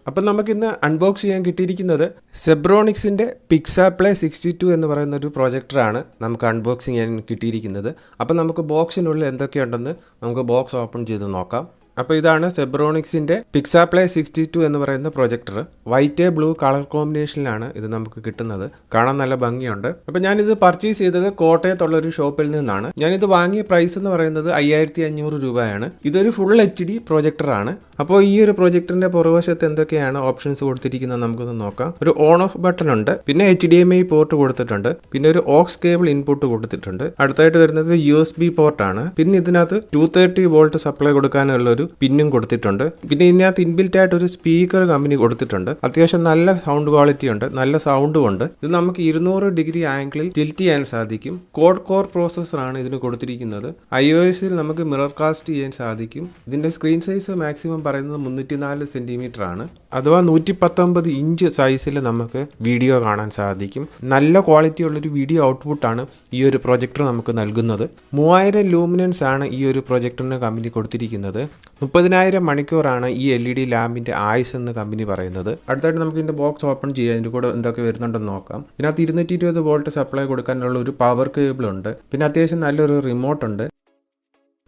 അപ്പം നമുക്കിന്ന് അൺബോക്സ് ചെയ്യാൻ കിട്ടിയിരിക്കുന്നത് സെബ്രോണിക്സിൻ്റെ പിക്സാപ്ലേ 62 എന്ന് പറയുന്ന ഒരു പ്രൊജക്ടറാണ് നമുക്ക് അൺബോക്സ് ചെയ്യാൻ കിട്ടിയിരിക്കുന്നത്. അപ്പം നമുക്ക് ബോക്സിനുള്ളിൽ എന്തൊക്കെയുണ്ടെന്ന് നമുക്ക് ബോക്സ് ഓപ്പൺ ചെയ്ത് നോക്കാം. അപ്പോൾ ഇതാണ് സെബ്രോണിക്സിൻ്റെ പിക്സാപ്ലേ 62 എന്ന് പറയുന്ന പ്രൊജക്ടർ. വൈറ്റ് ബ്ലൂ കളർ കോമ്പിനേഷനിലാണ് ഇത് നമുക്ക് കിട്ടുന്നത്. കാണാൻ നല്ല ഭംഗിയുണ്ട്. അപ്പോൾ ഞാനിത് പർച്ചേസ് ചെയ്തത് കോട്ടയത്തുള്ള ഒരു ഷോപ്പിൽ നിന്നാണ്. ഞാനിത് വാങ്ങിയ പ്രൈസ് എന്ന് പറയുന്നത് 5500 രൂപയാണ്. ഇതൊരു ഫുൾ HD പ്രൊജക്ടറാണ്. അപ്പോൾ ഈ ഒരു പ്രൊജക്ടറിന്റെ പുറകുവശത്ത് എന്തൊക്കെയാണ് ഓപ്ഷൻസ് കൊടുത്തിരിക്കുന്നത് നമുക്കൊന്ന് നോക്കാം. ഒരു ഓൺ ഓഫ് ബട്ടൺ ഉണ്ട്, പിന്നെ HDMI പോർട്ട് കൊടുത്തിട്ടുണ്ട്, പിന്നെ ഒരു ഓക്സ് കേബിൾ ഇൻപുട്ട് കൊടുത്തിട്ടുണ്ട്. അടുത്തായിട്ട് വരുന്നത് USB പോർട്ടാണ്. പിന്നെ ഇതിനകത്ത് 230 വോൾട്ട് സപ്ലൈ കൊടുക്കാനുള്ള ഒരു പിന്നും കൊടുത്തിട്ടുണ്ട്. പിന്നെ ഇതിനകത്ത് ഇൻബിൽറ്റ് ആയിട്ട് ഒരു സ്പീക്കർ കമ്പനി കൊടുത്തിട്ടുണ്ട്. അത്യാവശ്യം നല്ല സൗണ്ട് ക്വാളിറ്റി ഉണ്ട്, നല്ല സൗണ്ടും ഉണ്ട്. ഇത് നമുക്ക് 200 ഡിഗ്രി ആംഗിളിൽ ടിൽറ്റ് ചെയ്യാൻ സാധിക്കും. കോഡ് കോർ പ്രോസസ്സറാണ് ഇതിന് കൊടുത്തിരിക്കുന്നത്. iOS-ൽ നമുക്ക് മിറർ കാസ്റ്റ് ചെയ്യാൻ സാധിക്കും. ഇതിന്റെ സ്ക്രീൻ സൈസ് മാക്സിമം പറയുന്നത് 304 സെന്റിമീറ്റർ ആണ്, അഥവാ 119 ഇഞ്ച് സൈസിൽ നമുക്ക് വീഡിയോ കാണാൻ സാധിക്കും. നല്ല ക്വാളിറ്റി ഉള്ളൊരു വീഡിയോ ഔട്ട്പുട്ടാണ് ഈ ഒരു പ്രൊജക്ടർ നമുക്ക് നൽകുന്നത്. 3000 ലൂമിനൻസ് ആണ് ഈ ഒരു പ്രൊജക്ടറിന് കമ്പനി കൊടുത്തിരിക്കുന്നത്. 30,000 മണിക്കൂറാണ് ഈ LED ലാമ്പിന്റെ ആയുസ് എന്ന് കമ്പനി പറയുന്നത്. അടുത്തായിട്ട് നമുക്ക് ഇതിന്റെ ബോക്സ് ഓപ്പൺ ചെയ്യാം. ഇതിന്റെ കൂടെ എന്തൊക്കെ വരുന്നുണ്ടെന്ന് നോക്കാം. ഇതിനകത്ത് 220 വോൾട്ട് സപ്ലൈ കൊടുക്കാനുള്ള ഒരു പവർ കേബിൾ ഉണ്ട്. പിന്നെ അത്യാവശ്യം നല്ലൊരു റിമോട്ട് ഉണ്ട്.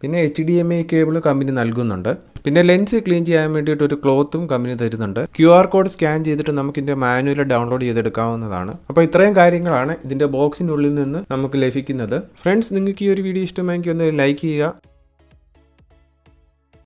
പിന്നെ HDMI കേബിൾ കമ്പനി നൽകുന്നുണ്ട്. പിന്നെ ലെൻസ് ക്ലീൻ ചെയ്യാൻ വേണ്ടിയിട്ട് ഒരു ക്ലോത്തും കമ്പനി തരുന്നുണ്ട്. QR കോഡ് സ്കാൻ ചെയ്തിട്ട് നമുക്ക് ഇതിന്റെ മാനുവൽ ഡൗൺലോഡ് ചെയ്തെടുക്കാവുന്നതാണ്. അപ്പോൾ ഇത്രയും കാര്യങ്ങളാണ് ഇതിന്റെ ബോക്സിനുള്ളിൽ നിന്ന് നമുക്ക് ലഭിക്കുന്നത്. ഫ്രണ്ട്സ്, നിങ്ങൾക്ക് ഈ ഒരു വീഡിയോ ഇഷ്ടമായെങ്കിൽ ഒന്ന് ലൈക്ക് ചെയ്യുക.